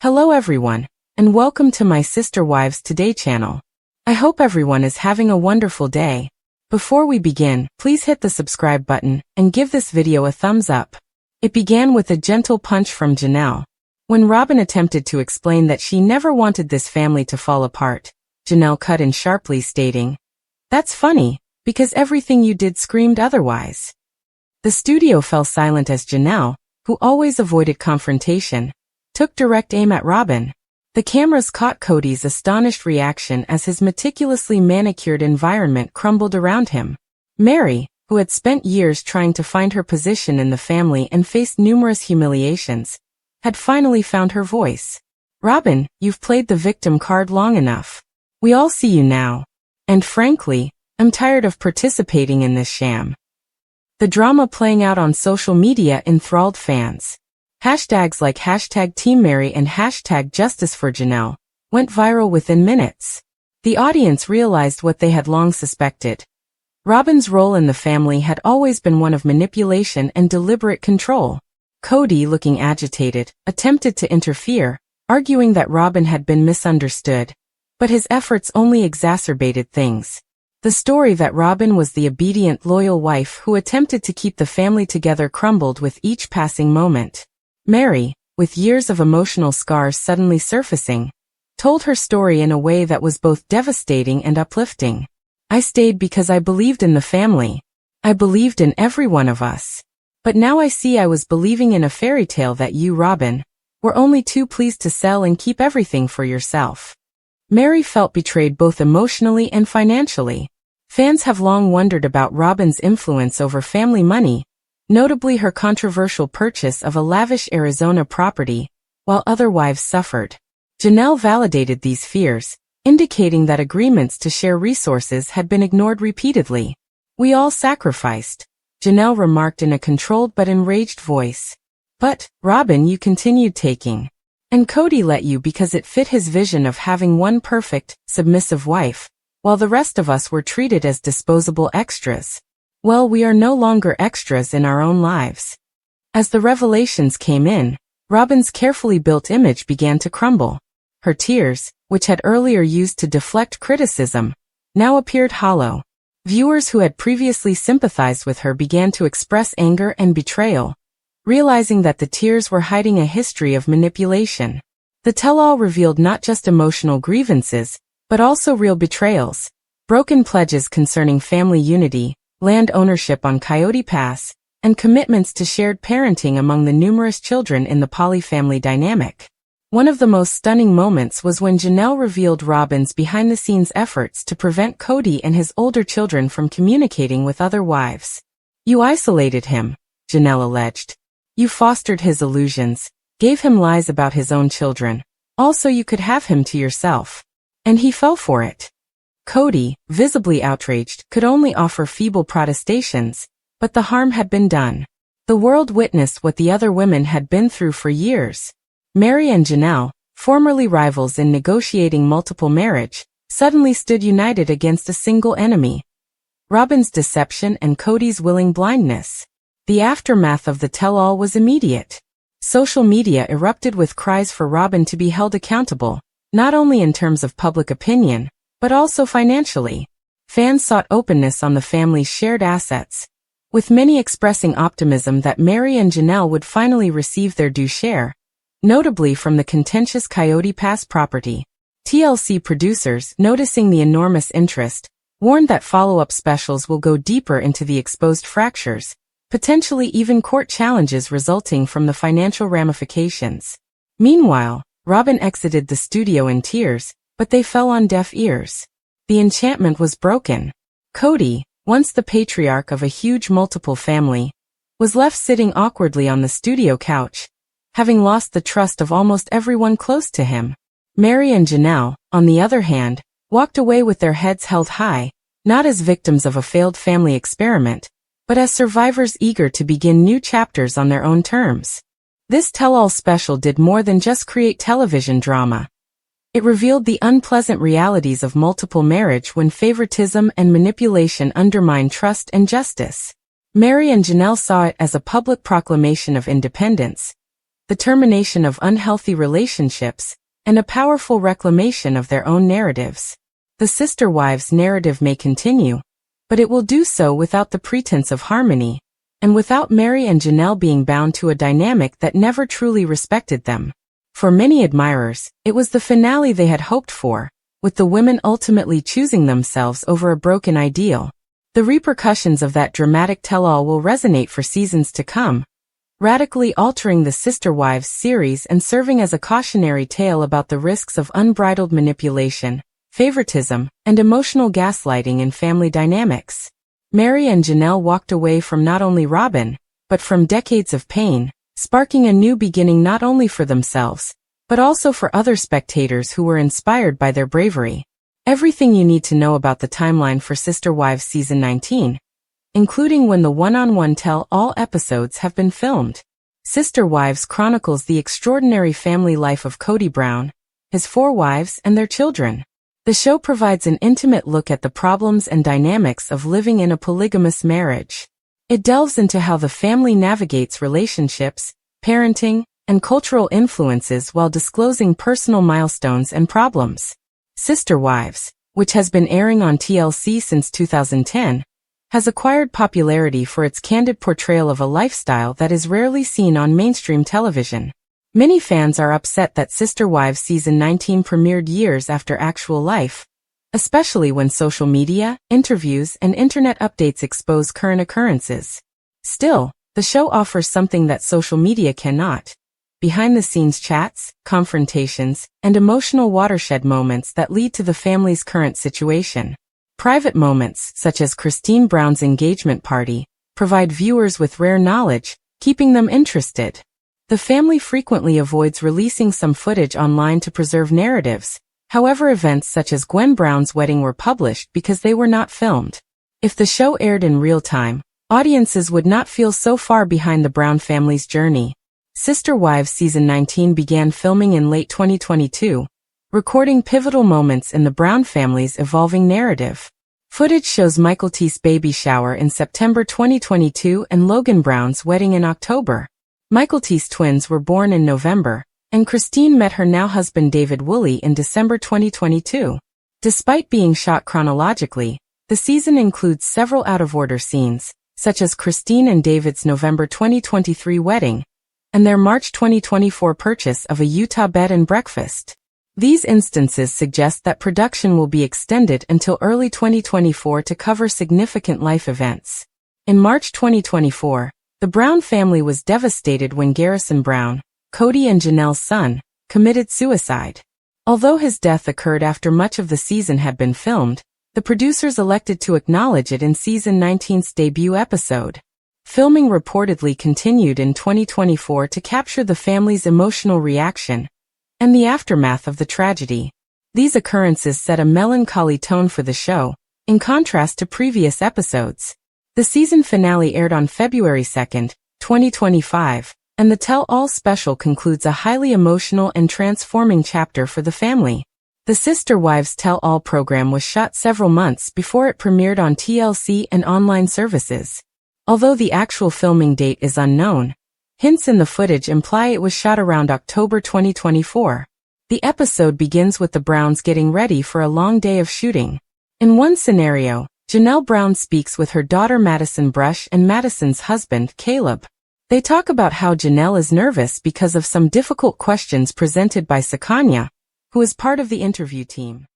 Hello everyone, and welcome to my Sister Wives Today channel. I hope everyone is having a wonderful day. Before we begin, please hit the subscribe button and give this video a thumbs up. It began with a gentle punch from Janelle. When Robyn attempted to explain that she never wanted this family to fall apart, Janelle cut in sharply stating, "That's funny, because everything you did screamed otherwise." The studio fell silent as Janelle, who always avoided confrontation, took direct aim at Robyn. The cameras caught Cody's astonished reaction as his meticulously manicured environment crumbled around him. Meri, who had spent years trying to find her position in the family and faced numerous humiliations, had finally found her voice. "Robyn, you've played the victim card long enough. We all see you now. And frankly, I'm tired of participating in this sham." The drama playing out on social media enthralled fans. Hashtags like #TeamMeri and #JusticeForJanelle went viral within minutes. The audience realized what they had long suspected. Robyn's role in the family had always been one of manipulation and deliberate control. Cody, looking agitated, attempted to interfere, arguing that Robyn had been misunderstood, but his efforts only exacerbated things. The story that Robyn was the obedient, loyal wife who attempted to keep the family together crumbled with each passing moment. Meri, with years of emotional scars suddenly surfacing, told her story in a way that was both devastating and uplifting. "I stayed because I believed in the family. I believed in every one of us. But now I see I was believing in a fairy tale that you, Robyn, were only too pleased to sell and keep everything for yourself." Meri felt betrayed both emotionally and financially. Fans have long wondered about Robyn's influence over family money, notably her controversial purchase of a lavish Arizona property, while other wives suffered. Janelle validated these fears, indicating that agreements to share resources had been ignored repeatedly. "We all sacrificed," Janelle remarked in a controlled but enraged voice. "But, Robyn, you continued taking. And Cody let you because it fit his vision of having one perfect, submissive wife, while the rest of us were treated as disposable extras. Well, we are no longer extras in our own lives." As the revelations came in, Robyn's carefully built image began to crumble. Her tears, which had earlier used to deflect criticism, now appeared hollow. Viewers who had previously sympathized with her began to express anger and betrayal, realizing that the tears were hiding a history of manipulation. The tell-all revealed not just emotional grievances, but also real betrayals, broken pledges concerning family unity, land ownership on Coyote Pass, and commitments to shared parenting among the numerous children in the poly-family dynamic. One of the most stunning moments was when Janelle revealed Robyn's behind-the-scenes efforts to prevent Cody and his older children from communicating with other wives. "You isolated him," Janelle alleged. "You fostered his illusions, gave him lies about his own children, all so you could have him to yourself. And he fell for it." Cody, visibly outraged, could only offer feeble protestations, but the harm had been done. The world witnessed what the other women had been through for years. Meri and Janelle, formerly rivals in negotiating multiple marriage, suddenly stood united against a single enemy: Robyn's deception and Cody's willing blindness. The aftermath of the tell-all was immediate. Social media erupted with cries for Robyn to be held accountable, not only in terms of public opinion, but also financially. Fans sought openness on the family's shared assets, with many expressing optimism that Meri and Janelle would finally receive their due share, notably from the contentious Coyote Pass property. TLC producers, noticing the enormous interest, warned that follow-up specials will go deeper into the exposed fractures, potentially even court challenges resulting from the financial ramifications. Meanwhile, Robyn exited the studio in tears, but they fell on deaf ears. The enchantment was broken. Cody, once the patriarch of a huge multiple family, was left sitting awkwardly on the studio couch, having lost the trust of almost everyone close to him. Meri and Janelle, on the other hand, walked away with their heads held high, not as victims of a failed family experiment, but as survivors eager to begin new chapters on their own terms. This tell-all special did more than just create television drama. It revealed the unpleasant realities of multiple marriage when favoritism and manipulation undermine trust and justice. Meri and Janelle saw it as a public proclamation of independence, the termination of unhealthy relationships, and a powerful reclamation of their own narratives. The sister wives narrative may continue, but it will do so without the pretense of harmony, and without Meri and Janelle being bound to a dynamic that never truly respected them. For many admirers, it was the finale they had hoped for, with the women ultimately choosing themselves over a broken ideal. The repercussions of that dramatic tell-all will resonate for seasons to come, radically altering the Sister Wives series and serving as a cautionary tale about the risks of unbridled manipulation, favoritism, and emotional gaslighting in family dynamics. Meri and Janelle walked away from not only Robyn, but from decades of pain, sparking a new beginning not only for themselves, but also for other spectators who were inspired by their bravery. Everything you need to know about the timeline for Sister Wives Season 19, including when the one-on-one tell-all episodes have been filmed. Sister Wives chronicles the extraordinary family life of Kody Brown, his 4 wives, and their children. The show provides an intimate look at the problems and dynamics of living in a polygamous marriage. It delves into how the family navigates relationships, parenting, and cultural influences while disclosing personal milestones and problems. Sister Wives, which has been airing on TLC since 2010, has acquired popularity for its candid portrayal of a lifestyle that is rarely seen on mainstream television. Many fans are upset that Sister Wives Season 19 premiered years after actual life, especially when social media, interviews, and internet updates expose current occurrences. Still, the show offers something that social media cannot: behind-the-scenes chats, confrontations, and emotional watershed moments that lead to the family's current situation. Private moments, such as Christine Brown's engagement party, provide viewers with rare knowledge, keeping them interested. The family frequently avoids releasing some footage online to preserve narratives. However, events such as Gwen Brown's wedding were published because they were not filmed. If the show aired in real time, audiences would not feel so far behind the Brown family's journey. Sister Wives Season 19 began filming in late 2022, recording pivotal moments in the Brown family's evolving narrative. Footage shows Michael T's baby shower in September 2022 and Logan Brown's wedding in October. Michael T's twins were born in November, and Christine met her now-husband David Woolley in December 2022. Despite being shot chronologically, the season includes several out-of-order scenes, such as Christine and David's November 2023 wedding, and their March 2024 purchase of a Utah bed and breakfast. These instances suggest that production will be extended until early 2024 to cover significant life events. In March 2024, the Brown family was devastated when Garrison Brown, Kody and Janelle's son, committed suicide. Although his death occurred after much of the season had been filmed, the producers elected to acknowledge it in Season 19's debut episode. Filming reportedly continued in 2024 to capture the family's emotional reaction and the aftermath of the tragedy. These occurrences set a melancholy tone for the show, in contrast to previous episodes. The season finale aired on February 2, 2025, and the tell-all special concludes a highly emotional and transforming chapter for the family. The Sister Wives tell-all program was shot several months before it premiered on TLC and online services. Although the actual filming date is unknown, hints in the footage imply it was shot around October 2024. The episode begins with the Browns getting ready for a long day of shooting. In one scenario, Janelle Brown speaks with her daughter Madison Brush and Madison's husband, Caleb. They talk about how Janelle is nervous because of some difficult questions presented by Sakanya, who is part of the interview team.